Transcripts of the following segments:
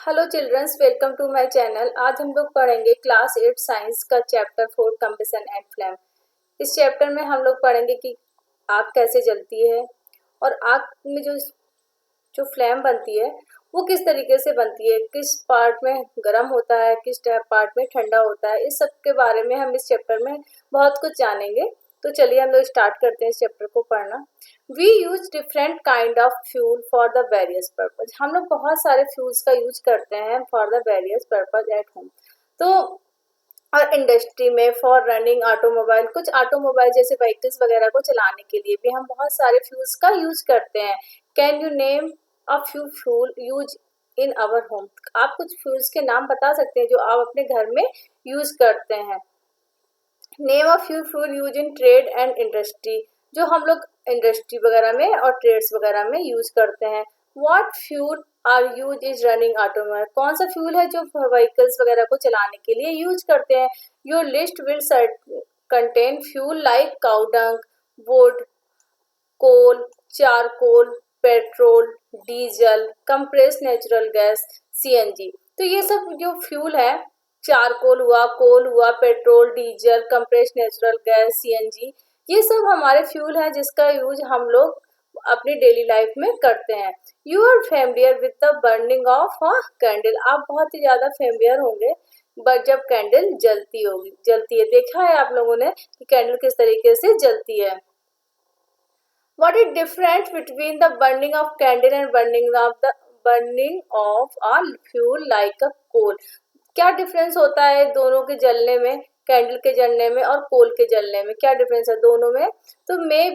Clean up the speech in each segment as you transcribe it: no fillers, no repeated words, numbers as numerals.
Hello childrens, welcome to my channel. आज हम लोग पढ़ेंगे क्लास 8 साइंस का चैप्टर 4 कंबशन एंड फ्लेम। इस चैप्टर में हम लोग पढ़ेंगे कि आग कैसे जलती है और आग में जो जो फ्लेम बनती है वो किस तरीके से बनती है, किस पार्ट में गर्म होता है, किस पार्ट में ठंडा होता है। इस सब के बारे में हम इस चैप्टर में बहुत कुछ जानेंगे। तो चलिए हम लोग स्टार्ट करते हैं इस चैप्टर को पढ़ना। We use different kind of fuel for the various purpose. हम लोग बहुत सारे फ्यूल्स का यूज करते हैं for the various purpose at home. तो और इंडस्ट्री में फॉर रनिंग ऑटोमोबाइल, कुछ ऑटोमोबाइल जैसे व्हीकल्स वगैरह को चलाने के लिए भी हम बहुत सारे फ्यूल्स का यूज करते हैं। Can you name a few fuel use in our home. आप कुछ फ्यूल्स के नाम बता सकते हैं जो आप अपने घर में यूज करते हैं। Name of few fuel use in trade and industry, जो हम लोग इंडस्ट्री वगैरह में और ट्रेड्स वगैरह में यूज करते हैं। What fuel are use is running automobile, कौन सा फ्यूल है जो व्हीकल्स वगैरह को चलाने के लिए यूज करते हैं। Your list will contain fuel like cow dung, wood, coal, charcoal, petrol, diesel, compressed natural gas, CNG. तो ये सब जो फ्यूल है, चारकोल हुआ, कोल हुआ, petrol, diesel, compressed natural gas, CNG, ये सब हमारे फ्यूल हैं जिसका यूज हम लोग अपनी डेली लाइफ में करते हैं। You are familiar with the burning of a candle, आप बहुत ही ज्यादा फेमिलियर होंगे बट जब कैंडल जलती है, देखा है आप लोगों ने कि कैंडल किस तरीके से जलती है। What is difference between the burning of candle and burning of a fuel like a coal? क्या डिफरेंस होता है दोनों के जलने में, कैंडल के जलने में और कोल के जलने में, क्या डिफरेंस है दोनों में। तो may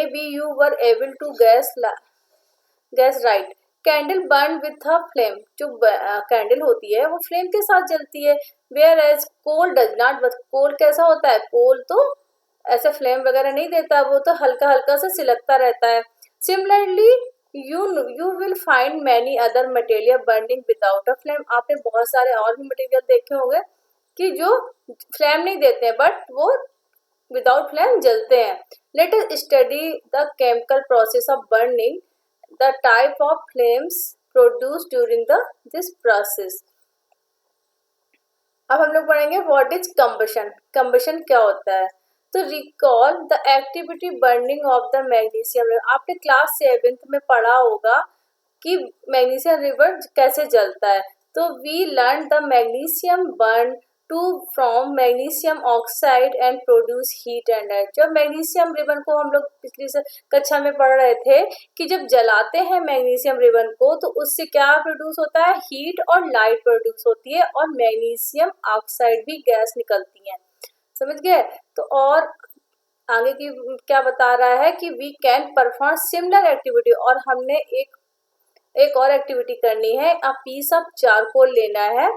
be you were able to guess right. Candle burn with a flame, जो कैंडल होती है वो फ्लेम के साथ जलती है। Where as coal does not, but coal कैसा होता है, कोल तो ऐसे फ्लेम वगैरह नहीं देता, वो तो हल्का हल्का सा सिलकता रहता है। Similarly you will find many other material burning without a flame, आपने बहुत सारे और भी मटेरियल देखे होंगे कि जो फ्लेम नहीं देते हैं बट वो विदाउट फ्लेम जलते हैं। Let us study the chemical process of burning, the type of flames produce during this process. अब हम लोग पढ़ेंगे व्हाट इज कंबशन। कंबशन क्या होता है। तो recall the activity burning of the magnesium. आपने क्लास 7th में पढ़ा होगा कि मैग्नीशियम रिवर कैसे जलता है। तो we learn the magnesium burn to from magnesium oxide and produce heat and light. जब मैग्नीशियम रिबन को हम लोग पिछली कक्षा में पढ़ रहे थे कि जब जलाते हैं मैग्नीशियम रिबन को तो उससे क्या प्रोड्यूस होता है, हीट और लाइट प्रोड्यूस होती है और मैग्नीशियम ऑक्साइड भी गैस निकलती है। समझ गए। तो और आगे की क्या बता रहा है कि we can perform similar activity, और हमने एक और एक्टिविटी करनी है। अ पीस ऑफ चारकोल लेना है,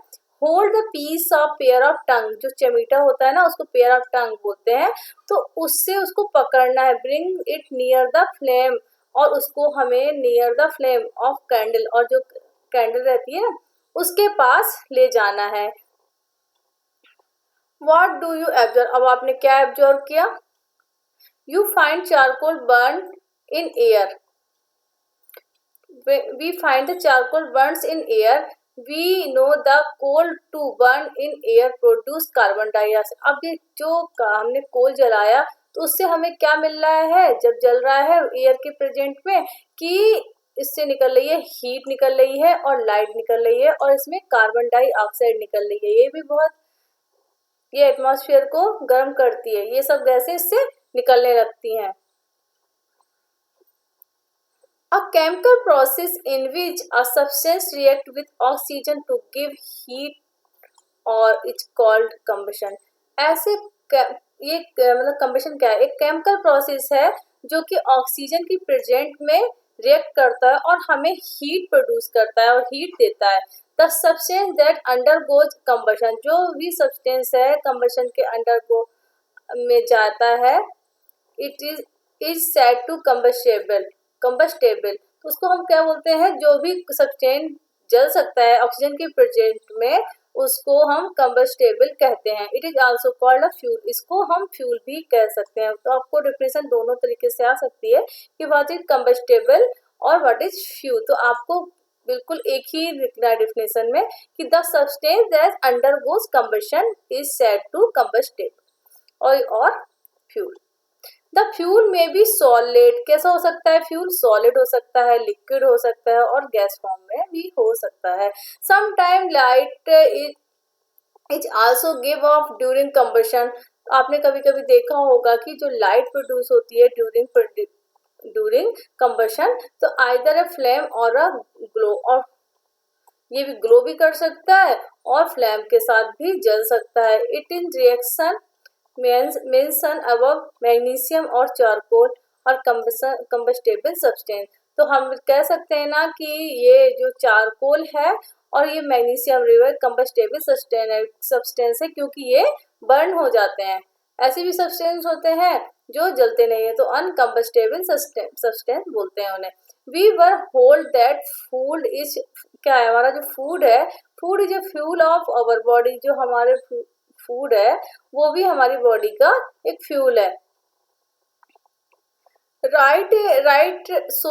hold the piece of pair of tong, जो चमीटा होता है ना उसको पेयर ऑफ टंग बोलते हैं, तो उससे उसको पकड़ना है। Bring it near the flame, और उसको हमें near the flame of candle, और जो कैंडल रहती है उसके पास ले जाना है। What do you observe? अब आपने क्या ऑब्जर्व किया। You find charcoal burned in air. We find the charcoal burns in air. We know the coal to burn in air produce carbon dioxide. अब ये जो हमने कोल जलाया तो उससे हमें क्या मिल रहा है, जब जल रहा है एयर के प्रेजेंट में, कि इससे निकल रही है हीट, निकल रही है और लाइट निकल रही है, और इसमें कार्बन डाइऑक्साइड निकल रही है। ये भी बहुत, ये एटमॉस्फेयर को गर्म करती है, ये सब गैसें इससे निकलने लगती हैं। A chemical process in which a substance react with oxygen to give heat or it's called combustion। ऐसे ये मतलब combustion क्या है, एक केमिकल प्रोसेस है जो कि ऑक्सीजन की प्रेजेंट में रिएक्ट करता है और हमें हीट प्रोड्यूस करता है और हीट देता है। The substance that undergoes combustion, जो भी सब्सटेंस है कंबशन के अंडरगो में जाता है, it is said to combustible. तो उसको हम क्या बोलते हैं, जो भी सब्सटेंस जल सकता है ऑक्सीजन के प्रेजेंट में उसको हम कंबस्टेबल कहते हैं। It is also called a fuel, इसको हम फ्यूल भी कह सकते हैं। तो आपको डिफिनेशन दोनों तरीके से आ सकती है कि व्हाट इज कंबस्टेबल और व्हाट इज फ्यूल। तो आपको बिल्कुल एक ही डेफिनेशन में कि the substance that undergoes combustion is said to combustible और फ्यूल। द फ्यूल में भी सॉलिड, कैसा हो सकता है फ्यूल? सॉलिड हो सकता है, लिक्विड हो सकता है और गैस फॉर्म में भी हो सकता है। Sometime light is also give of during combustion. आपने कभी कभी देखा होगा कि जो लाइट प्रोड्यूस होती है ड्यूरिंग कंबशन, तो आइदर अ फ्लेम और अ ग्लो, और ये भी ग्लो भी कर सकता है और फ्लेम के साथ भी जल सकता है। It in reaction mention above magnesium और चारकोल और कंबस्टेबल सब्सटेंस। तो हम कह सकते हैं ना कि ये जो चारकोल है और ये मैग्नीशियम रिवर कंबस्टेबल सब्सटेंस है, क्योंकि ये बर्न हो जाते हैं। ऐसे भी सब्सटेंस होते हैं जो जलते नहीं है, तो अनकम्बस्टेबल सब्सटेंस बोलते हैं उन्हें। We were hold that food is, क्या है हमारा जो फूड है, food is a fuel of our body. जो हमारे फूड है वो भी हमारी बॉडी का एक फ्यूल है। Right. So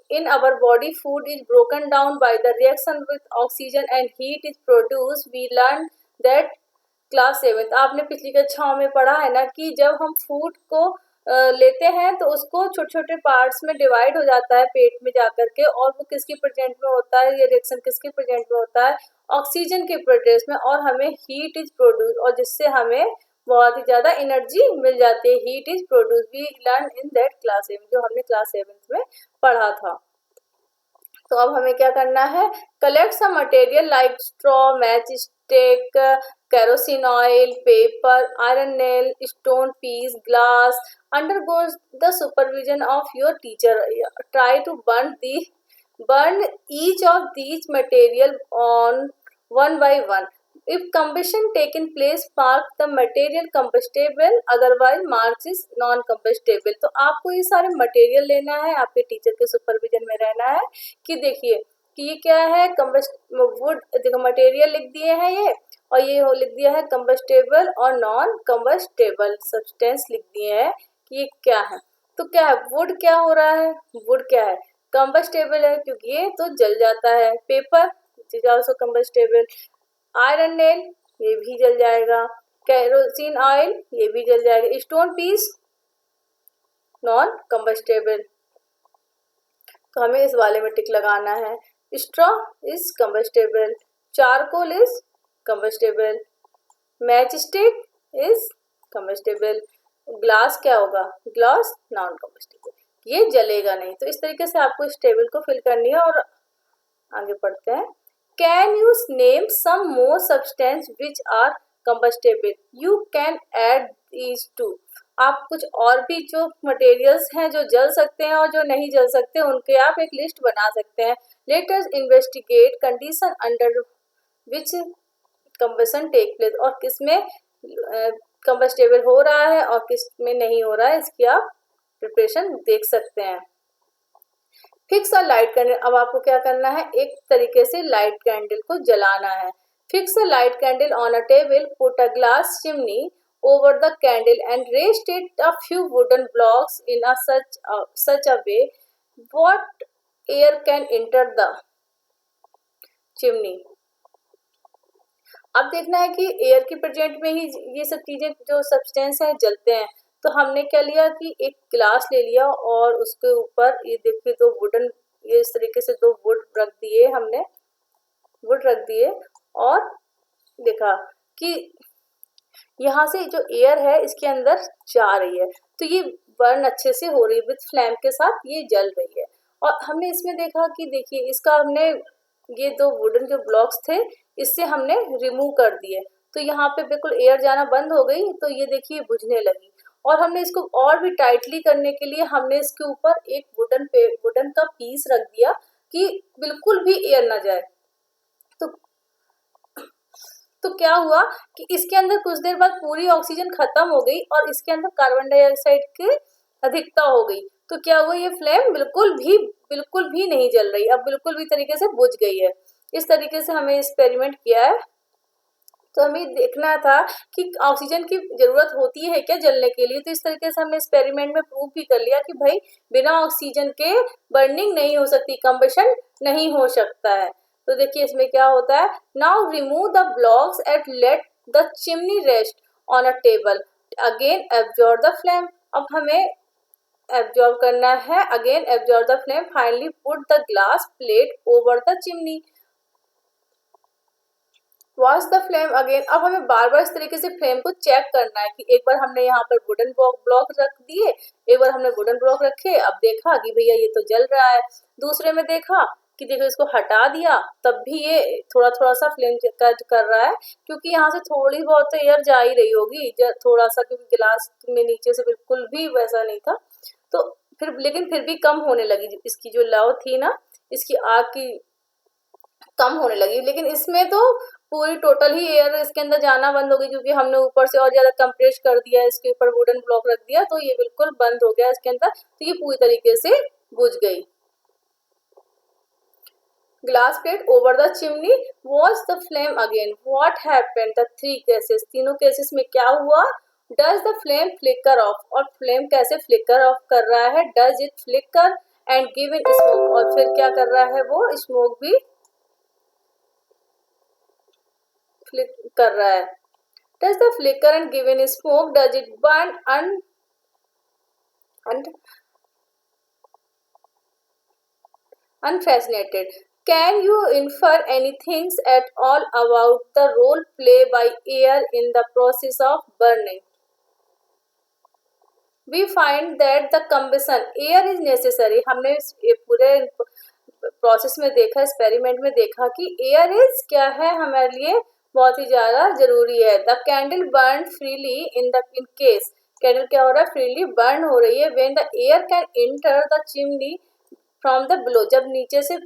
in our body, food is broken down by the reaction with oxygen and heat is produced. We learned that class 7 आपने पिछली कक्षाओं में पढ़ा है ना कि जब हम फूड को लेते हैं तो उसको छोटे छोटे पार्ट्स में डिवाइड हो जाता है पेट में जाकर के, और वो किसके प्रेजेंट में होता है, ये रिएक्शन किसके प्रेजेंट में होता है? ऑक्सीजन के प्रेजेंस में, और हमें हीट इज प्रोड्यूस, और जिससे हमें बहुत ही ज्यादा एनर्जी मिल जाती है। Heat is produce, we learn in that class 7, जो हमने क्लास 7 में पढ़ा था। तो अब हमें क्या करना है? Collect some material like straw, match stick, kerosene oil, paper, iron nail, stone piece, glass, undergoes the supervision of your teacher. Try to burn each of these material on one by one. If combustion taken place, mark the material combustible, otherwise marks is non combustible. तो आपको ये सारे material लेना है, आपके teacher के supervision में रहना है कि देखिए कि ये क्या है, वुड, देखो मटेरियल लिख दिए हैं ये, और ये लिख दिया है कंबस्टेबल और नॉन कंबस्टेबल सब्सटेंस लिख दिए हैं कि ये क्या है। तो क्या है, वुड क्या हो रहा है, वुड क्या है, कंबस्टेबल है क्योंकि ये तो जल जाता है। Paper is also combustible, iron nail ये भी जल जाएगा, केरोसिन ऑयल ये भी जल जाएगा, स्टोन पीस नॉन कंबस्टेबल, तो हमें इस वाले में टिक लगाना है। Straw is combustible, charcoal is combustible, match stick is combustible, glass क्या होगा, ग्लास नॉन कंबस्टेबल, ये जलेगा नहीं। तो इस तरीके से आपको इस टेबल को फिल करनी है। और आगे पढ़ते हैं। Can you name some more substance which are combustible, you can add these to. आप कुछ और भी जो मटेरियल्स हैं जो जल सकते हैं और जो नहीं जल सकते उनके आप एक लिस्ट बना सकते हैं। Let us investigate condition under which combustion take place, और किसमें कंबस्टेबल हो रहा है और किस में नहीं हो रहा है, इसकी आप प्रिपरेशन देख सकते हैं। फिक्स अ लाइट कैंडल, अब आपको क्या करना है, एक तरीके से लाइट कैंडल को जलाना है। Fix a light candle on a table, put a glass chimney over the candle and raised it a few wooden blocks in such a way what air can enter the chimney। अब देखना है कि air के present में ही ये सब चीजें जो सब्सटेंस है जलते हैं। तो हमने क्या लिया कि एक गिलास ले लिया और उसके ऊपर ये देखिए दो वुडन, ये इस तरीके से दो वुड रख दिए, हमने वुड रख दिए और देखा कि यहाँ से जो एयर है इसके अंदर जा रही है, तो ये बर्न अच्छे से हो रही है, विद फ्लैम के साथ ये जल रही है। और हमने इसमें देखा कि देखिए इसका हमने ये दो वुडन जो ब्लॉक्स थे इससे हमने रिमूव कर दिए, तो यहाँ पे बिल्कुल एयर जाना बंद हो गई, तो ये देखिए बुझने लगी। और हमने इसको और भी टाइटली करने के लिए हमने इसके ऊपर एक वुडन का पीस रख दिया कि बिल्कुल भी एयर ना जाए। तो क्या हुआ कि इसके अंदर कुछ देर बाद पूरी ऑक्सीजन खत्म हो गई और इसके अंदर कार्बन डाइऑक्साइड की अधिकता हो गई। तो क्या हुआ, ये फ्लेम बिल्कुल भी नहीं जल रही, अब बिल्कुल भी तरीके से बुझ गई है। इस तरीके से हमें एक्सपेरिमेंट किया है। तो हमें देखना था कि ऑक्सीजन की जरूरत होती है क्या जलने के लिए। तो इस तरीके से हमने एक्सपेरिमेंट में प्रूव भी कर लिया कि भाई बिना ऑक्सीजन के बर्निंग नहीं हो सकती, कंबशन नहीं हो सकता है। तो देखिए इसमें क्या होता है, now remove the blocks at let the chimney rest on a table, again absorb the flame. अब हमें एब्जॉर्ब करना है, again absorb the flame, finally put the glass plate over the chimney, wash the flame again. अब हमें बार बार इस तरीके से flame को चेक करना है कि एक बार हमने यहाँ पर वुडन ब्लॉक रख दिए, एक बार हमने वुडन ब्लॉक रखे, अब देखा कि भैया ये तो जल रहा है, दूसरे में देखा कि देखो इसको हटा दिया तब भी ये थोड़ा थोड़ा सा फ्लेम कर रहा है, क्योंकि यहाँ से थोड़ी बहुत तो एयर जा ही रही होगी थोड़ा सा, क्योंकि गिलास में नीचे से बिल्कुल भी वैसा नहीं था। तो फिर लेकिन फिर भी कम होने लगी, इसकी जो लौ थी ना, इसकी आग की कम होने लगी। लेकिन इसमें तो पूरी टोटल ही एयर इसके अंदर जाना बंद हो गई, क्योंकि हमने ऊपर से और ज्यादा कंप्रेस कर दिया, इसके ऊपर वुडन ब्लॉक रख दिया, तो ये बिल्कुल बंद हो गया इसके अंदर, तो ये पूरी तरीके से बुझ गई। Glass plate over the chimney, watch the flame again, what happened, the three cases, तीनों केसेस में क्या हुआ, does the flame flicker off, और फ्लेम कैसे फ्लिकर ऑफ कर रहा है, does it flicker and give in smoke, और फिर क्या कर रहा है वो स्मोक भी फ्लिक कर रहा है। Does the flicker and given smoke, does it burn unfascinated? Can you infer anything at all about the role play by air in the process of burning? We find that the combustion air is necessary. हमने पूरे process में देखा, experiment में देखा कि air is क्या है हमारे लिए बहुत ही ज्यादा जरूरी है। The candle burn freely in case, candle क्या हो रहा है, फ्रीली बर्न हो रही है, when the air can enter the chimney from the below, जब नीचे से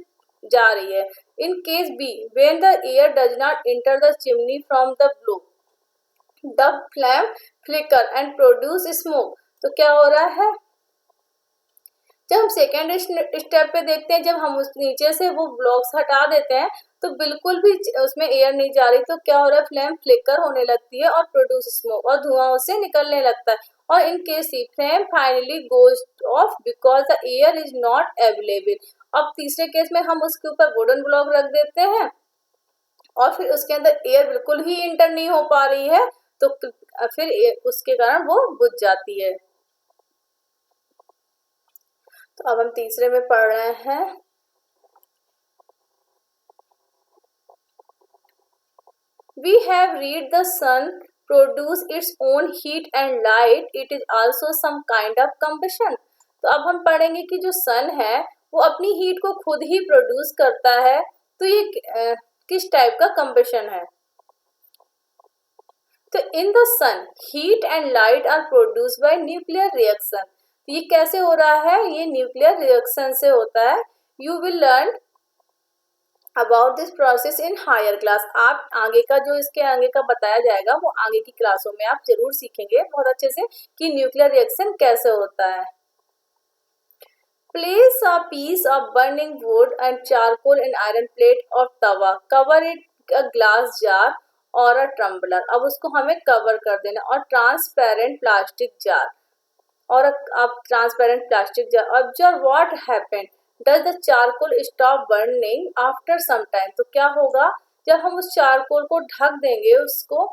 जा रही है। In case B, when the air does not enter the chimney from the below, the flame flicker and produce smoke. तो क्या हो रहा है, जब हम सेकेंड स्टेप पे देखते हैं, जब हम उस नीचे से वो ब्लॉक्स हटा देते हैं तो बिल्कुल भी उसमें एयर नहीं जा रही, तो क्या हो रहा है, फ्लेम फ्लिकर होने लगती है और प्रोड्यूस स्मोक, और धुआं उससे निकलने लगता है। और in case flame finally goes off because the air is not available. अब तीसरे केस में हम उसके ऊपर वुडन ब्लॉक रख देते हैं और फिर उसके अंदर एयर बिल्कुल ही इंटर नहीं हो पा रही है, तो फिर उसके कारण वो बुझ जाती है। तो अब हम तीसरे में पढ़ रहे हैं, we have read the sun produce its own heat and light, it is also some kind of combustion। तो अब हम पढ़ेंगे कि जो सन है वो अपनी हीट को खुद ही प्रोड्यूस करता है, तो ये किस टाइप का कंबशन है। तो in the sun heat and light are produce by nuclear reaction. ये कैसे हो रहा है, ये न्यूक्लियर रिएक्शन से होता है। You will learn about this process in higher class. आप आगे का जो इसके आगे का बताया जाएगा वो आगे की क्लासों में आप जरूर सीखेंगे बहुत अच्छे से कि न्यूक्लियर रिएक्शन कैसे होता है। Place a piece of burning wood and charcoal in iron plate or Tawa, cover it a glass jar or a tumbler। अब उसको हमें कवर कर देना, और ट्रांसपेरेंट प्लास्टिक जार, और अब transparent plastic jar. Observe what happened, does the charcoal stop burning after some time. तो क्या होगा, जब हम उस चारकोल को ढक देंगे उसको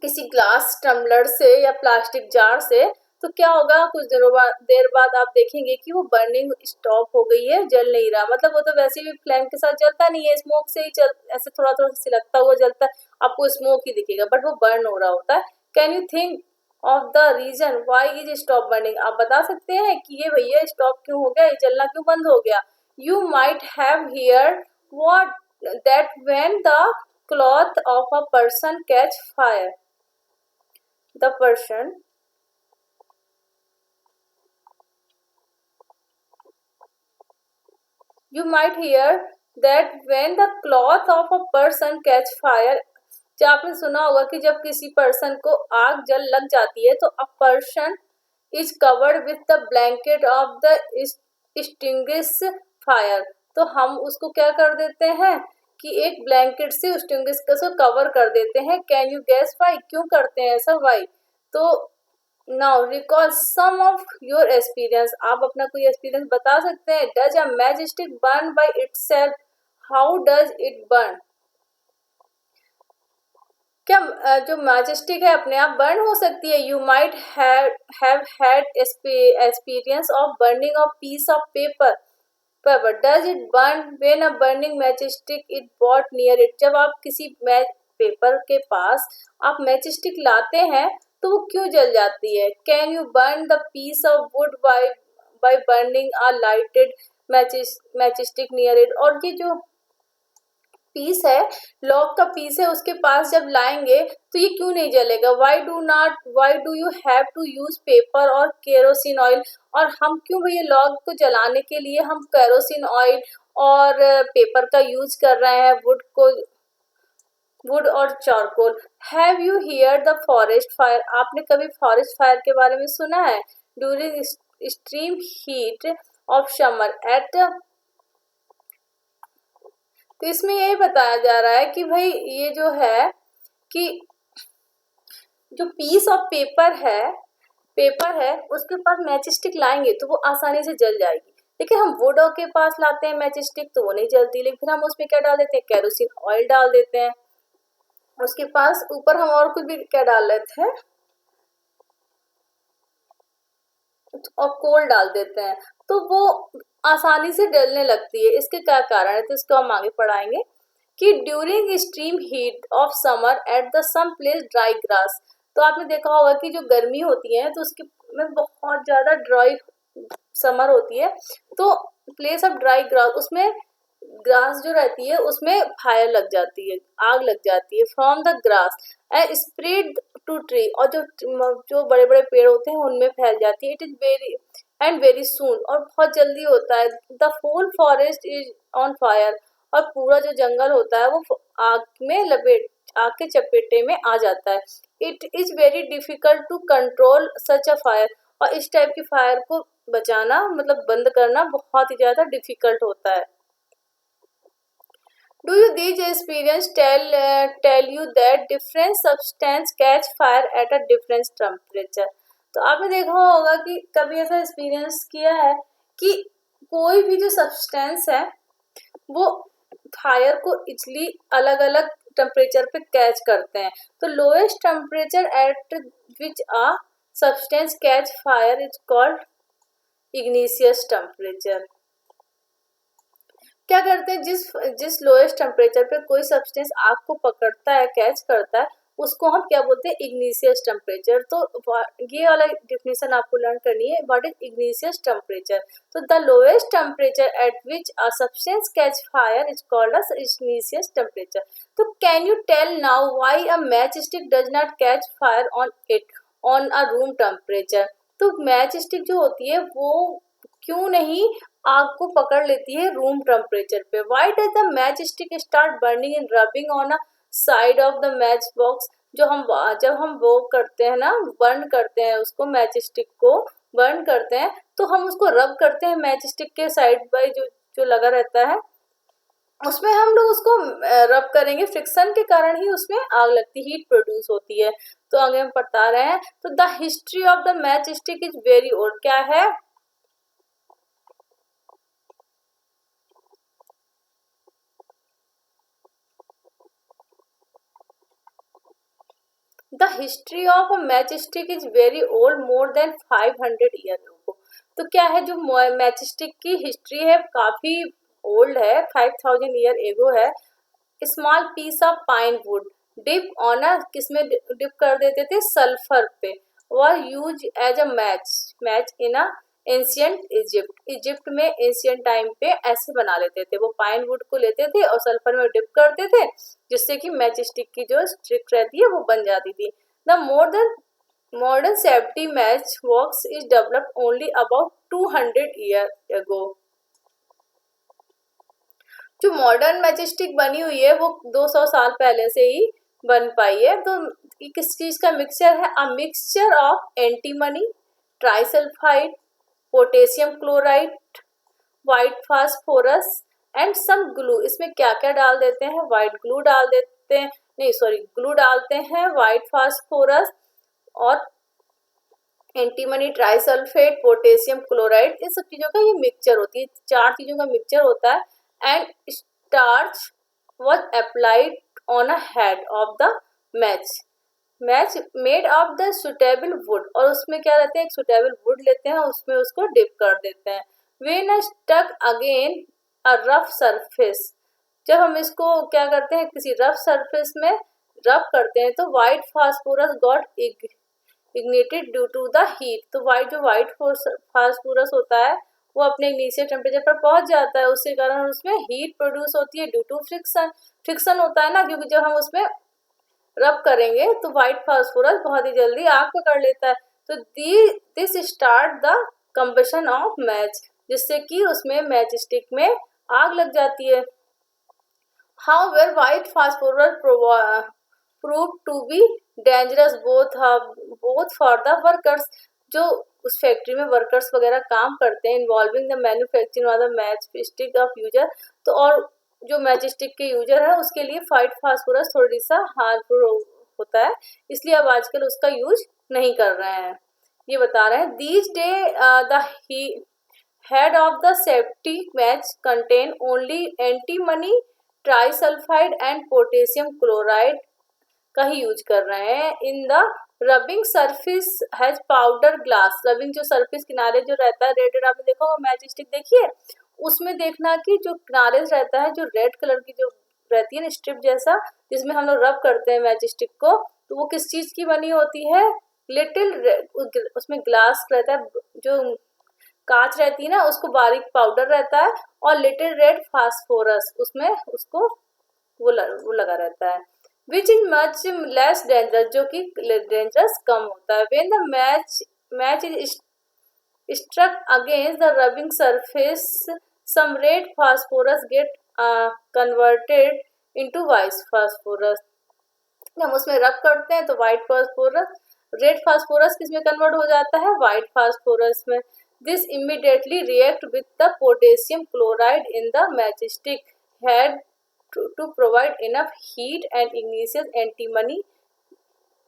किसी ग्लास टम्बलर से या प्लास्टिक जार से, तो क्या होगा, कुछ देर बाद आप देखेंगे कि वो बर्निंग स्टॉप हो गई है, जल नहीं रहा। मतलब वो तो वैसे भी फ्लेम के साथ जलता नहीं है, स्मोक से ही ऐसे थोड़ा थोड़ा सिलकता हुआ जलता है, आपको स्मोक ही दिखेगा बट वो बर्न हो रहा होता है। Can you think of the reason why is stop burning. आप बता सकते हैं कि ये भैया स्टॉप क्यों हो गया, ये जलना क्यों बंद हो गया। You might have here what that when the cloth of a person catch fire, the person You might hear that when the cloth of a person catch fire, जब आपने सुना होगा कि जब किसी पर्सन को आग जल लग जाती है तो a person is covered with the blanket of the extinguish fire। तो हम उसको क्या कर देते हैं कि एक ब्लैंकेट से उस टुंगस्कस को कवर कर देते हैं। कैन यू गेस वाई, क्यों करते हैं ऐसा, वाई? तो now recall some of your experience, आप अपना कोई एक्सपीरियंस बता सकते हैं। Does a match stick burn by itself, how does it burn? क्या जो मैच स्टिक है अपने आप बर्न हो सकती है? You might have had experience of burning of piece of paper, does it burn when a burning match stick it bought near it? जब आप किसी मैच पेपर के पास आप मैच स्टिक लाते हैं तो वो क्यों जल जाती है? Can you burn the piece of wood by burning a lighted match stick near it? और ये जो पीस है, लॉग का पीस है, उसके पास जब लाएंगे तो ये क्यों नहीं जलेगा? Why do you have to use paper और केरोसिन ऑयल? और हम क्यों भैया लॉग को जलाने के लिए हम केरोसिन ऑयल और पेपर का यूज कर रहे हैं, वुड और charcoal? Have you hear the forest fire, आपने कभी फॉरेस्ट फायर के बारे में सुना है? During extreme heat of summer at, तो इसमें यही बताया जा रहा है कि भाई ये जो है कि जो पीस ऑफ पेपर है उसके पास मैच स्टिक लाएंगे तो वो आसानी से जल जाएगी। देखिए हम वुड के पास लाते हैं मैच स्टिक तो वो नहीं जलती, लेकिन फिर हम उसमें क्या डाल देते हैं, केरोसिन ऑयल डाल देते हैं। उसके पास ऊपर हम और कुछ भी क्या डाल लेते हैं, और कोल डाल देते हैं, तो वो आसानी से जलने लगती है। इसके क्या कारण है, तो इसको हम आगे पढ़ाएंगे कि during extreme heat of summer at the some place dry grass, तो आपने देखा होगा कि जो गर्मी होती है तो उसके में बहुत ज़्यादा ड्राई समर होती है, तो प्लेस ऑफ ड्राई ग्रास, उसमें ग्रास जो रहती है उसमें फायर लग जाती है, आग लग जाती है। From the grass and spread to tree, और जो बड़े बड़े पेड़ होते हैं उनमें फैल जाती है। इट इज वेरी सून, और बहुत जल्दी होता है। The whole forest is on fire, और पूरा जो जंगल होता है वो आग के चपेटे में आ जाता है। It is very difficult to control such a fire, और इस टाइप की फायर को बचाना मतलब बंद करना बहुत ही ज्यादा डिफिकल्ट होता है। Do you these experience tell you that different substance catch fire at a different temperature? तो आपने देखा होगा कि कभी ऐसा एक्सपीरियंस किया है कि कोई भी जो सब्सटेंस है वो फायर को इजली अलग अलग टेम्परेचर पे कैच करते हैं। तो lowest temperature at which a substance catch fire is called igneous temperature. क्या करते हैं, जिस लोएस्ट टेम्परेचर पे कोई सब्सटेंस आग को पकड़ता है, कैच करता है, उसको हम क्या बोलते हैं, इग्निशियस टेम्परेचर। तो ये वाला डेफिनेशन आपको लर्न करनी है, व्हाट इज इग्निशियस टेम्परेचर। तो the lowest temperature at which a substance catch fire is called a ignition temperature. तो can you tell now why a match stick does not catch fire on a room temperature? तो match stick जो होती है वो क्यों नहीं आग को पकड़ लेती है रूम टेम्परेचर पे? Why does the match stick start burning in rubbing on a side of the match box? जब हम वो करते हैं ना, बर्न करते हैं उसको, मैच स्टिक को बर्न करते हैं, तो हम उसको रब करते हैं मैच स्टिक के साइड बाय जो लगा रहता है उसमें हम लोग उसको रब करेंगे, फ्रिक्शन के कारण ही उसमें आग लगती, हीट प्रोड्यूस होती है। तो आगे हम बता रहे हैं, तो the history of the match stick is very old. क्या है, the history of a match stick is very old, more than 500 year ago. तो क्या है, जो मैच स्टिक की हिस्ट्री है काफी ओल्ड है, 5000 ईयर एगो है। Small piece of pine wood dip on a, किसमें डिप कर देते थे, सल्फर पे, were use as a match in a ancient Egypt में एंशियंट टाइम पे ऐसे बना लेते थे, वो पाइन वुड को लेते थे और सल्फर में डिप करते थे, जिससे कि मैच स्टिक की जो स्टिक रहती है वो बन जाती थी। The modern safety match box is developed only about 200 year ago. जो मॉडर्न मैच स्टिक बनी हुई है वो 200 साल पहले से ही बन पाई है। तो ये किस चीज का मिक्सचर है, a mixture of antimony, trisulphide, potassium chloride, white phosphorus and some glue, इसमें क्या क्या डाल देते हैं, वाइट ग्लू डाल देते हैं, नहीं सॉरी ग्लू डालते हैं, वाइट फास्फोरस और एंटीमनी ट्राइसल्फेट, पोटेशियम क्लोराइड, इन सब चीजों का ये मिक्सचर होती है, 4 चीजों का मिक्सचर होता है। And starch was applied on a head of the match made of the suitable would, और उसमें क्या रहते हैं, एक सुटेबल वुड लेते हैं, उसमें उसको डिप कर देते हैं। When stuck again a rough surface, जब हम इसको क्या करते हैं, किसी रफ सरफेस में रब करते हैं, तो white phosphorus got ignited due to the heat, तो व्हाइट फास्फोरस होता है वो अपने इनिशियल टेम्परेचर पर पहुंच जाता है, उसके कारण उसमें हीट प्रोड्यूस होती है ड्यू टू फ्रिक्शन होता है ना, क्योंकि जब हम उसमें रब करेंगे तो व्हाइट फास्फोरस बहुत ही जल्दी आग पकड़ लेता है। तो this start the combustion of match, जिससे कि उसमें मैच स्टिक में आग लग जाती है। However, white phosphorus proved to be dangerous both for the workers, जो उस फैक्ट्री में वर्कर्स वगैरह काम करते हैं, involving the manufacturing of the match stick of user, तो और जो मैच स्टिक के यूजर है उसके लिए व्हाइट फास्फोरस थोड़ी सा हार्मफुल होता है, इसलिए अब आजकल उसका यूज नहीं कर रहे हैं। ये बता रहे हैं these day the head of the safety match contain only antimony trisulphide and potassium chloride का ही यूज कर रहे हैं। In the rubbing surface has powder glass, rubbing जो सरफेस किनारे जो रहता है रेड, आपने देखा होगा मैच स्टिक देखिए, उसमें देखना कि जो किनारे रहता है जो रेड कलर की जो रहती है ना स्ट्रिप जैसा, जिसमें हम लोग रब करते हैं मैच स्टिक को, तो वो किस चीज की बनी होती है, लिटिल उसमें ग्लास रहता है, जो कांच रहती है ना, उसको बारीक पाउडर रहता है, और लिटिल रेड फास्फोरस उसमें उसको वो लगा रहता है, which is much less dangerous, जो कि डेंजरस कम होता है। When the match is struck against the rubbing surface, some red phosphorus get converted into white phosphorus, हम उसमें रब करते हैं तो व्हाइट फास्फोरस, रेड फास्फोरस किसमें कन्वर्ट हो जाता है, व्हाइट फास्फोरस में। This immediately react with the potassium chloride in the matchstick head to provide enough heat and ignites antimony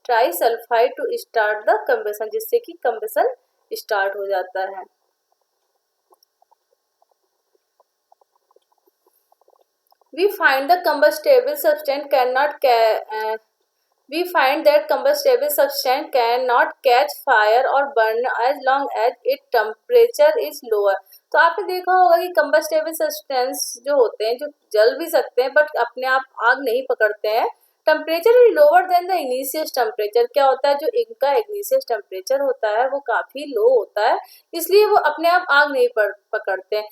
trisulphide to start the combustion, जिससे कि कंबशन स्टार्ट हो जाता है। We find that combustible substance cannot catch fire or burn as long as its temperature is lower. तो आपने देखा होगा कि कंबस्टेबल सब्सटेंस जो होते हैं जो जल भी सकते हैं बट अपने आप आग नहीं पकड़ते हैं, temperature is lower than the initial temperature, क्या होता है जो इनका इनिशियल टेम्परेचर होता है वो काफी लो होता है, इसलिए वो अपने आप आग नहीं पकड़ते हैं।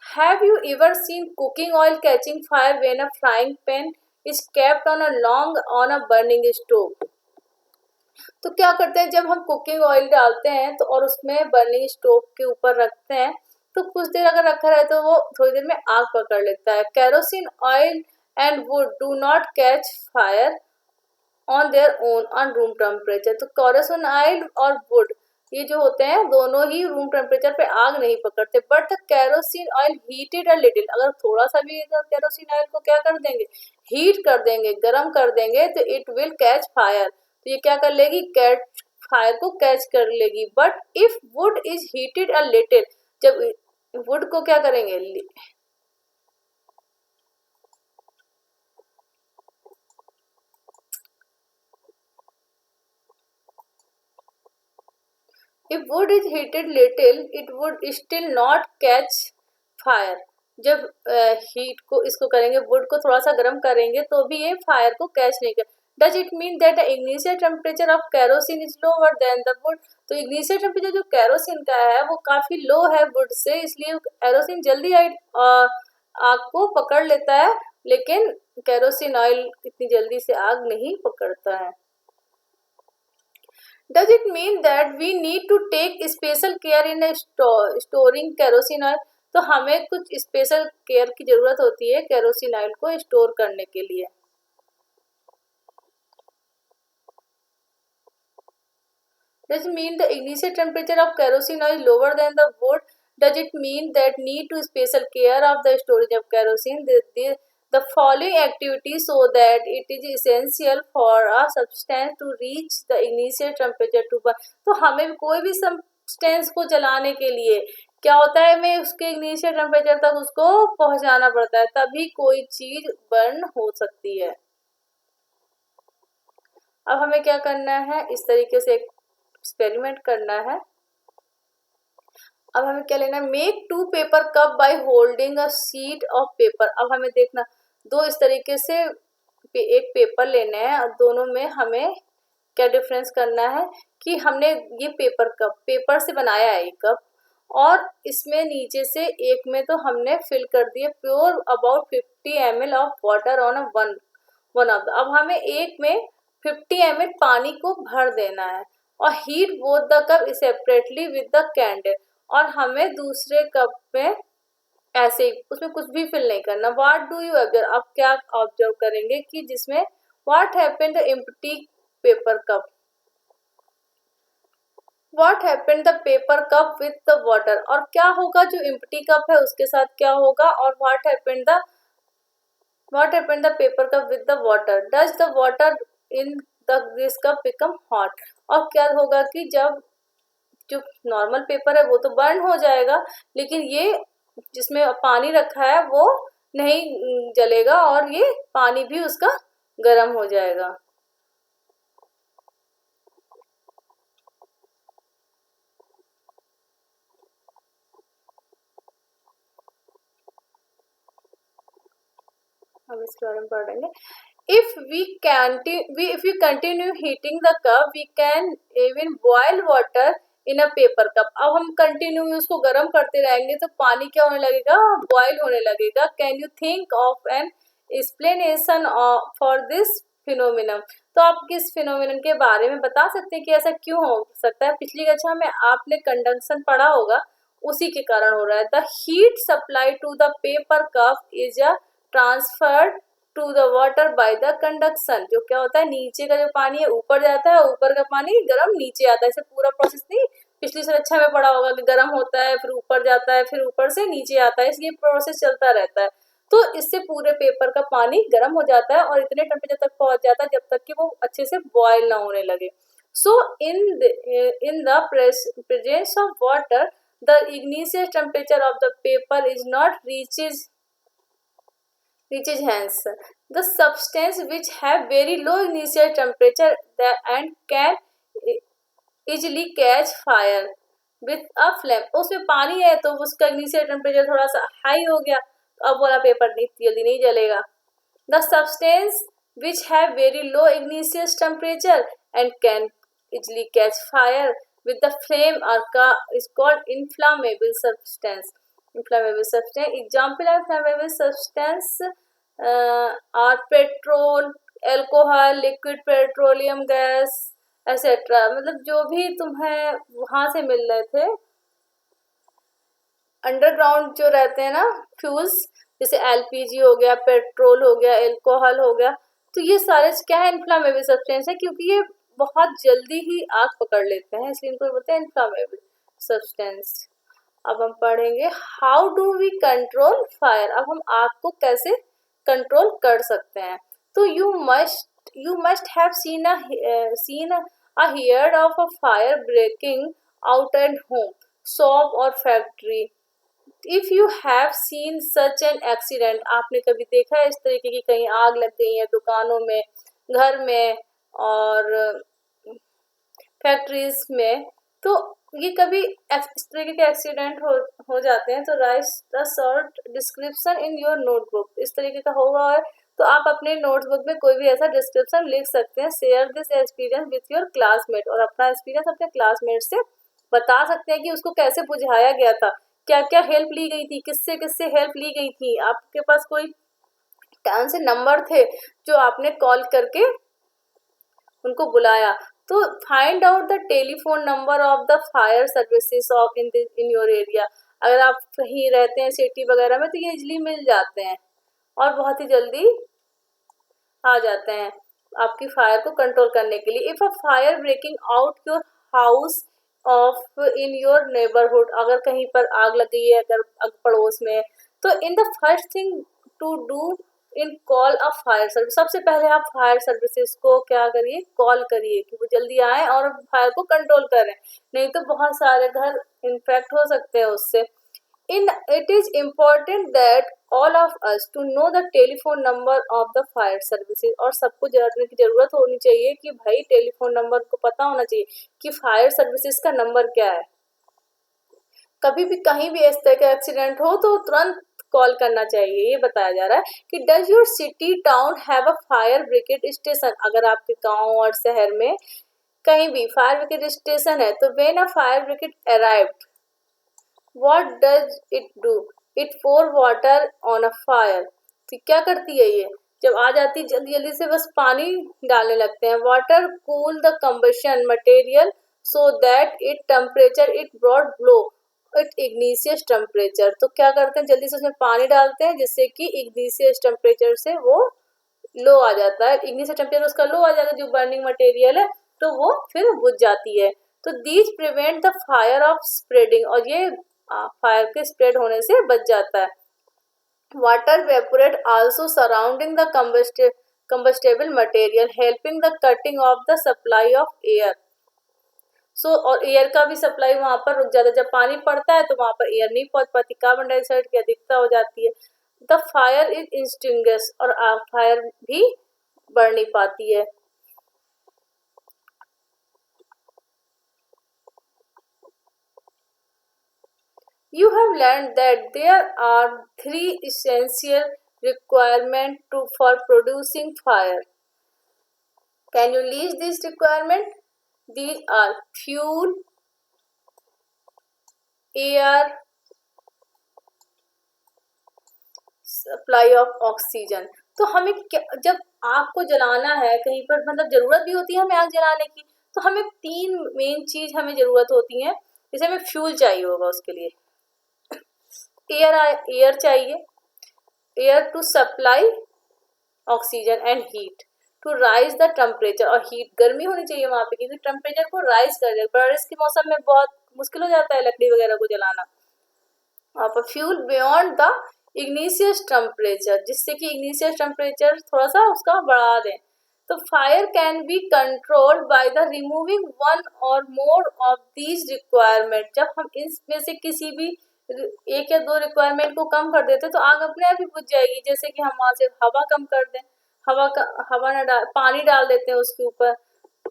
Have you ever seen cooking oil catching fire when a frying pan is kept on a burning stove? तो क्या करते हैं जब हम कुकिंग ऑयल डालते हैं तो और उसमें बर्निंग स्टोव के ऊपर रखते हैं तो कुछ देर अगर रखा रहे तो वो थोड़ी देर में आग पकड़ लेता है। Kerosene oil and would do not catch fire on their own on room temperature, तो केरोसिन ऑयल और वुड ये जो होते हैं दोनों ही रूम टेम्परेचर पे आग नहीं पकड़ते, but the kerosene oil heated a little, अगर थोड़ा सा भी केरोसिन ऑयल को क्या कर देंगे, हीट कर देंगे, गर्म कर देंगे, तो इट विल कैच फायर, तो ये क्या कर लेगी, कैच फायर को कैच कर लेगी। But if would is heated a little, जब वुड को क्या करेंगे, if wood is heated little it would still not catch fire, जब हीट को इसको करेंगे वुड को थोड़ा सा गर्म करेंगे तो भी ये फायर को कैच नहीं कर। Does it mean that the ignition temperature of kerosene is lower than the wood, तो इग्निशियल टेम्परेचर जो केरोसिन का है वो काफी लो है वुड से, इसलिए केरोसिन जल्दी आग को पकड़ लेता है, लेकिन केरोसिन ऑयल इतनी जल्दी से आग नहीं पकड़ता है। Does it mean that we need to take special care in storing kerosene oil? तो हमें कुछ स्पेशल केयर की जरूरत होती है केरोसिन ऑयल को स्टोर करने के लिए। Does it mean the initial temperature of kerosene oil is lower than the wood? Does it mean that need to special care of the storage of kerosene? The following activities so that it is essential for a substance to reach the initial temperature to burn. तो हमें कोई भी substance को जलाने के लिए क्या होता है, हमें उसके इनिशियल टेम्परेचर तक उसको पहुंचाना पड़ता है, तभी कोई चीज बर्न हो सकती है। अब हमें क्या करना है, इस तरीके से एक्सपेरिमेंट करना है। अब हमें क्या लेना है, make 2 paper cup by holding a sheet of paper. अब हमें देखना, दो इस तरीके से एक पेपर लेना है और दोनों में हमें क्या डिफरेंस करना है कि हमने ये पेपर से बनाया है एक कप, और इसमें नीचे से एक में तो हमने फिल कर दिया pure about 50 ml of water on a one of. अब हमें एक में 50 ml पानी को भर देना है और heat both the cup separately with the candle, और हमें दूसरे कप में ऐसे उसमें कुछ भी फिल नहीं करना। व्हाट डू यू ऑब्जर्व, आप क्या ऑब्जर्व करेंगे कि जिसमें what happen the empty paper cup, what happen the paper cup with the water, और क्या होगा जो एम्प्टी कप है उसके साथ क्या होगा, और what happen the paper cup with the water, does the water in this cup become hot, और क्या होगा कि जब जो नॉर्मल पेपर है वो तो बर्न हो जाएगा, लेकिन ये जिसमें पानी रखा है वो नहीं जलेगा और ये पानी भी उसका गर्म हो जाएगा। हम इसके बारे में पढ़ेंगे। If we continue heating the cup, we can even boil water in a paper cup. अब हम कंटिन्यू उसको गर्म करते रहेंगे तो पानी क्या होने लगेगा, बॉयल होने लगेगा। Can you think of an explanation for this phenomenon? तो आप किस फिनोमिनन के बारे में बता सकते हैं कि ऐसा क्यों हो सकता है। पिछली कक्षा में आपने कंडक्शन पढ़ा होगा, उसी के कारण हो रहा है। The heat supplied to the paper cup is transferred to the water by the conduction. जो क्या होता है, नीचे का जो पानी है ऊपर जाता है, ऊपर का पानी गर्म नीचे आता है। इसे पूरा प्रोसेस नहीं पिछली सुरक्षा में पढ़ा होगा कि गर्म होता है फिर ऊपर जाता है फिर ऊपर से नीचे आता है, इसलिए प्रोसेस चलता रहता है। तो इससे पूरे पेपर का पानी गर्म हो जाता है और इतने टेम्परेचर तक पहुंच जाता है जब तक कि वो अच्छे से बॉयल ना होने लगे। So in the presence of water the ignition temperature of the paper is not reaches hence the substance which have very low initial temperature and can easily catch fire with a flame। उसमें पानी है तो उसका initial temperature थोड़ा सा high हो गया, तो अब वाला पेपर जल्दी नहीं जलेगा। the substance which have very low initial temperature and can easily catch fire with the flame is called inflammable substance। Example of inflammable substance और petrol, alcohol, liquid petroleum gas etcetera. मतलब जो भी तुम्हें वहां से मिल रहे थे अंडरग्राउंड जो रहते हैं ना फ्यूल्स, जैसे एलपीजी हो गया, पेट्रोल हो गया, एल्कोहल हो गया, तो ये सारे क्या है, इन्फ्लामेबल सब्सटेंस है, क्योंकि ये बहुत जल्दी ही आग पकड़ लेते हैं, इसलिए इनको बोलते हैं इन्फ्लामेबल सब्सटेंस। अब हम पढ़ेंगे how do we control fire. अब हम आग को कैसे कंट्रोल कर सकते हैं। तो you must have seen a heard of a fire breaking out at home, shop और factory. If you have seen such an accident, आपने कभी देखा है इस तरीके की कहीं आग लग गई है दुकानों में, घर में और फैक्ट्रीज में, तो ये कभी इस तरीके के एक्सीडेंट हो जाते हैं। तो right a short description in your notebook, इस तरीके का होगा है तो आप अपने नोटबुक में कोई भी ऐसा डिस्क्रिप्शन लिख सकते हैं। Share this experience with your classmate, और अपना एक्सपीरियंस अपने क्लासमेट से बता सकते हैं कि उसको कैसे बुझाया गया था, क्या क्या हेल्प ली गई थी, किससे किससे हेल्प ली गई थी, आपके पास कोई कौन से नंबर थे जो आपने कॉल करके उनको बुलाया। तो find out the telephone number of the fire services of in your area. अगर आप कहीं रहते हैं सिटी वगैरह में तो ये इजली मिल जाते हैं और बहुत ही जल्दी आ जाते हैं आपकी फायर को कंट्रोल करने के लिए। If a fire breaking out your house of in your neighbourhood, अगर कहीं पर आग लग गई है, अगर पड़ोस में, तो in the first thing to do in call a fire service, सबसे पहले आप फायर सर्विसेज को क्या करिए, कॉल करिए कि वो जल्दी आए और फायर को कंट्रोल करें, नहीं तो बहुत सारे घर इन्फेक्ट हो सकते हैं उससे। It is important that all of us to know the telephone number of the fire services, और सबको जानने की जरूरत होनी चाहिए कि भाई टेलीफोन नंबर को पता होना चाहिए कि फायर सर्विसेज का नंबर क्या है। कभी भी कहीं भी इस तरह का एक्सीडेंट हो तो तुरंत कॉल करना चाहिए। ये बताया जा रहा है कि does your city town have a fire brigade station, अगर आपके गांव और शहर में कहीं भी फायर ब्रिगेड स्टेशन है तो when a fire brigade arrived What does it do? It pour water on a fire. तो क्या करती है ये, जब आ जाती है जल्दी जल्दी से बस पानी डालने लगते हैं। Water cool the combustion material so that it temperature it brought low it igneous temperature, तो क्या करते हैं जल्दी से उसमें पानी डालते हैं जिससे कि igneous temperature से वो लो आ जाता है, igneous temperature उसका लो आ जाता है जो बर्निंग मटेरियल है, तो वो फिर बुझ जाती है। तो these prevent the fire of spreading, और ये फायर के स्प्रेड होने से बच जाता है। Water evaporate also surrounding the combustible material helping the cutting off the supply of air. So और एयर का भी सप्लाई वहां पर रुक जाता है, जब पानी पड़ता है तो वहां पर एयर नहीं पहुंच पाती, कार्बन डाइऑक्साइड की अधिकता हो जाती है। द फायर इज इंस्टिंग्विश, और फायर भी बढ़ नहीं पाती है। You have learned that there are 3 essential requirements for producing fire. Can you list these requirements? These are fuel, air, supply of oxygen. तो हमें जब आग को जलाना है कहीं पर, मतलब जरूरत भी होती है हमें आग जलाने की, तो हमें 3 मेन चीज हमें जरूरत होती है। जैसे हमें फ्यूल चाहिए होगा, उसके लिए एयर चाहिए, air to supply oxygen and heat to rise the temperature, और हीट गर्मी होनी चाहिए वहां पे क्योंकि टेम्परेचर को राइज कर दे। बारिश के मौसम में बहुत मुश्किल हो जाता है लकड़ी वगैरह को जलाना। वहां पर fuel beyond the igneous temperature, जिससे कि इग्निशियस टेम्परेचर थोड़ा सा उसका बढ़ा दें। तो fire can be controlled by the removing one और मोर ऑफ दीज रिक्वायरमेंट, जब हम इसमें से किसी भी 1 या 2 रिक्वायरमेंट को कम कर देते तो आग अपने आप ही बुझ जाएगी। जैसे कि हम वहां से हवा कम कर दें, हवा ना डाल, पानी डाल देते हैं उसके ऊपर,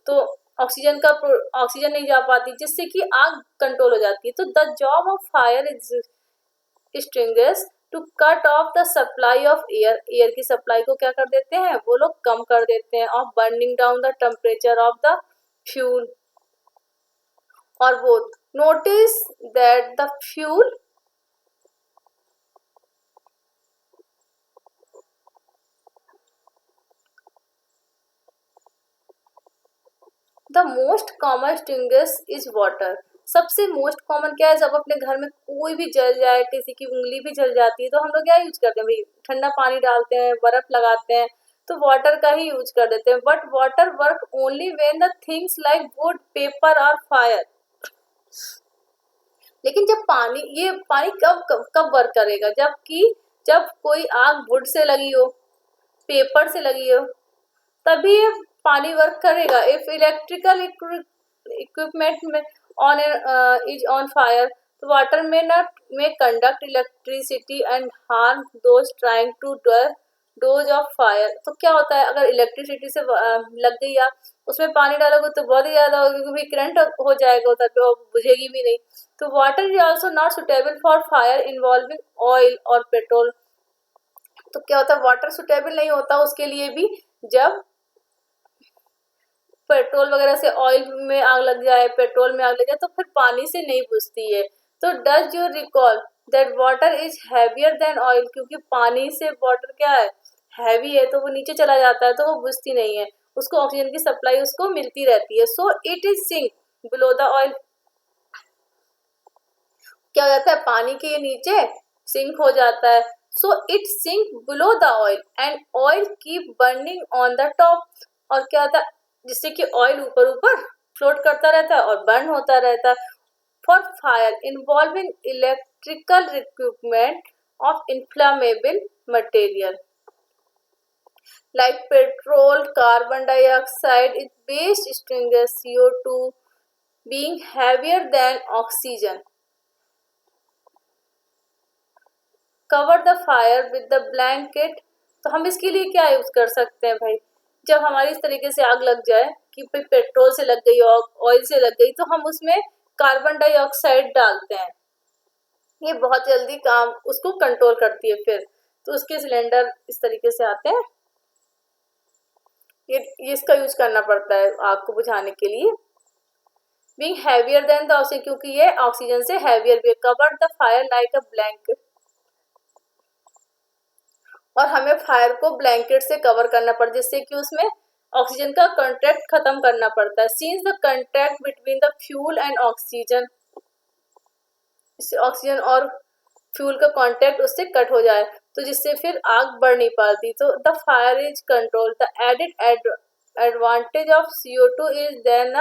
तो ऑक्सीजन नहीं जा पाती, जिससे कि आग कंट्रोल हो जाती है। तो the job of fire extinguisher to cut off the supply of air, air की सप्लाई को क्या कर देते हैं वो लोग कम कर देते हैं, of burning down the temperature of the fuel और both. Notice that the fuel the most common extinguisher is water, सबसे मोस्ट कॉमन क्या है, जब अपने घर में कोई भी जल जाए, किसी की उंगली भी जल जाती है तो हम लोग क्या यूज करते हैं भाई, ठंडा पानी डालते हैं, बर्फ लगाते हैं, तो वाटर का ही यूज कर देते हैं। But water work only when the things like would, paper और फायर। लेकिन जब ये पानी कब वर्क करेगा, जब कोई आग वुड से लगी हो, पेपर से लगी हो, तभी ये पानी वर्क करेगा। इफ इलेक्ट्रिकल इक्विपमेंट में is on fire, the water may conduct electricity and harm those trying to dodge of fire। तो क्या होता है, अगर इलेक्ट्रिसिटी से लग गई या उसमें पानी डालोगे तो बहुत ही ज्यादा होगी क्योंकि करंट हो जाएगा उधर पे और बुझेगी भी नहीं। तो water is also not suitable for fire involving oil और पेट्रोल। तो क्या होता है, वाटर सुटेबल नहीं होता उसके लिए भी, जब पेट्रोल वगैरह से ऑयल में आग लग जाए, पेट्रोल में आग लग जाए तो फिर पानी से नहीं बुझती है। तो does you recall that water is heavier than oil, क्योंकि पानी से वाटर क्या है, हैवी है, तो वो नीचे चला जाता है तो वो बुझती नहीं है, उसको ऑक्सीजन की सप्लाई उसको मिलती रहती है। So it is sink below the oil, क्या हो जाता है पानी के नीचे सिंक हो जाता है। So it sink below the oil and oil keep burning on the top, और क्या होता है जिससे कि ऑयल ऊपर ऊपर फ्लोट करता रहता है और बर्न होता रहता है। For fire involving electrical equipment of inflammable material like petrol, carbon dioxide is base extinguisher CO2 being heavier than oxygen. Cover the fire with the blanket. तो हम इसके लिए क्या यूज कर सकते हैं भाई, जब हमारी इस तरीके से आग लग जाए कि भाई पेट्रोल से लग गई और ऑयल से लग गई, तो हम उसमें कार्बन डाइऑक्साइड डालते हैं। ये बहुत जल्दी काम उसको कंट्रोल करती है। फिर तो उसके सिलेंडर इस तरीके से आते हैं, ये इसका यूज करना पड़ता है आग को बुझाने के लिए। Being heavier than the oxygen, क्योंकि ये ऑक्सीजन से हैवियर भी। Cover the fire like a blanket, और हमें फायर को ब्लैंकेट से कवर करना पड़ता है, जिससे कि उसमें ऑक्सीजन का कांटेक्ट खत्म करना पड़ता है। Since the contact between the fuel and oxygen, oxygen और फ्यूल का कांटेक्ट उससे कट हो जाए, तो जिससे फिर आग बढ़ नहीं पाती। तो the fire is control. The added advantage of CO2 is then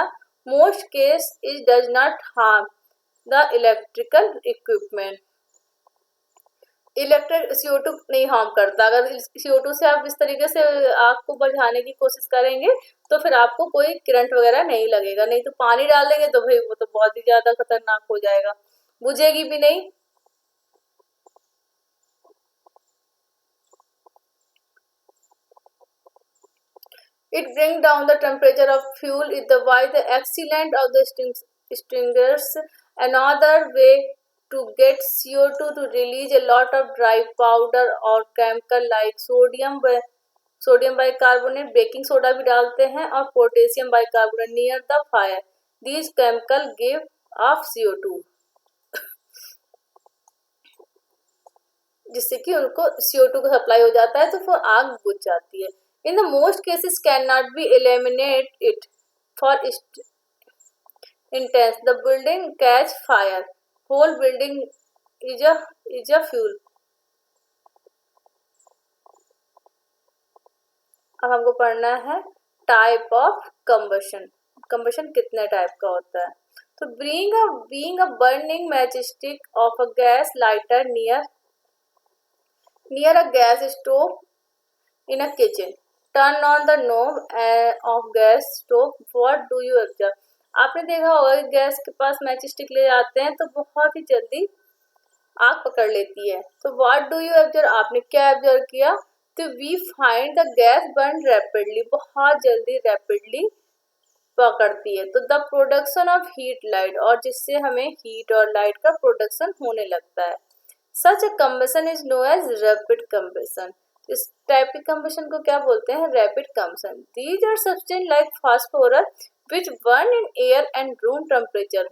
most case it does not harm the electrical equipment. Electric CO2 नहीं हार्म करता। अगर CO2 से आप इस तरीके से आग को बुझाने की कोशिश करेंगे तो फिर आपको कोई करंट वगैरह नहीं लगेगा। नहीं तो पानी डाल देंगे तो भाई वो तो बहुत ही ज्यादा खतरनाक हो जाएगा, बुझेगी भी नहीं। It brings down the temperature of fuel is the why the excellent of the extinguishers. Another way to get CO2 to release a lot of dry powder or chemical like sodium bicarbonate, baking soda भी डालते हैं, और potassium bicarbonate near the fire. These chemical give off CO2, जिससे कि उनको CO2 का supply हो जाता है, तो फिर आग बुझ जाती है। In the most cases cannot be eliminate it for intense. The building catch fire. Whole building is a fuel. अब हमको पढ़ना है टाइप ऑफ कंबशन। कंबशन कितने टाइप का होता है। तो being a burning matchstick of a gas lighter near a gas stove in a kitchen. Turn on the knob of gas stove. What do you observe? आपने देखा होगा कि gas के पास मैच स्टिक ले जाते हैं तो बहुत ही जल्दी आग पकड़ लेती है। तो what do you observe? आपने क्या ऑब्जर्व किया? तो we find the gas burn rapidly, बहुत जल्दी रैपिडली पकड़ती है। तो the production of heat light, और जिससे हमें हीट और लाइट का प्रोडक्शन होने लगता है। Such a combustion is known as rapid combustion. इस टाइप की कंबशन को क्या बोलते हैं? Rapid combustion. These are substance like phosphorus which burn in air and room temperature.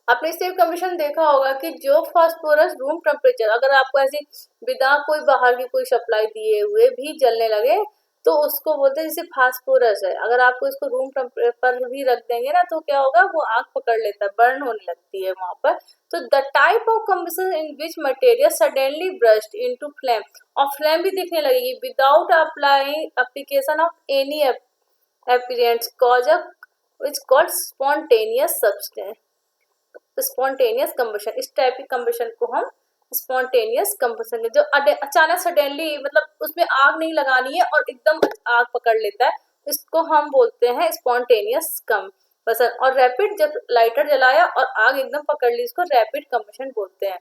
आपने इस टाइप कंबशन देखा होगा कि जो फास्फोरस रूम टेम्परेचर, अगर आपको ऐसी बिना कोई बाहर की कोई सप्लाई दिए हुए भी जलने लगे तो उसको बोलते हैं जैसे फास्फोरस है। अगर आपको इसको रूम टेम्परेचर पर भी रख देंगे ना तो क्या होगा, वो आग पकड़ लेता है, बर्न होने लगती है वहां पर। तो the type of combustion in which material suddenly burst into flame, और फ्लेम भी दिखने लगेगी without applying application of any appearance cause which called spontaneous substance, spontaneous combustion. इस टाइप की कंबशन को हम स्पॉन्टेनियस कंबशन, जो अचानक सडनली, मतलब उसमें आग नहीं लगानी है और एकदम आग पकड़ लेता है, इसको हम बोलते हैं स्पॉन्टेनियस कंबशन। और रैपिड, जब लाइटर जलाया और आग एकदम पकड़ ली, इसको रैपिड कंबशन बोलते हैं।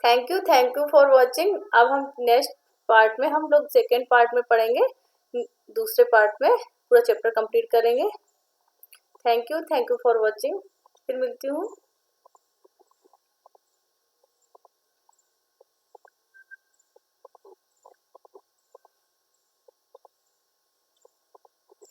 Thank you for watching. अब हम नेक्स्ट पार्ट में, हम लोग सेकेंड पार्ट में पढ़ेंगे, दूसरे पार्ट में पूरा चैप्टर कंप्लीट करेंगे। Thank you for watching. फिर मिलती हूँ।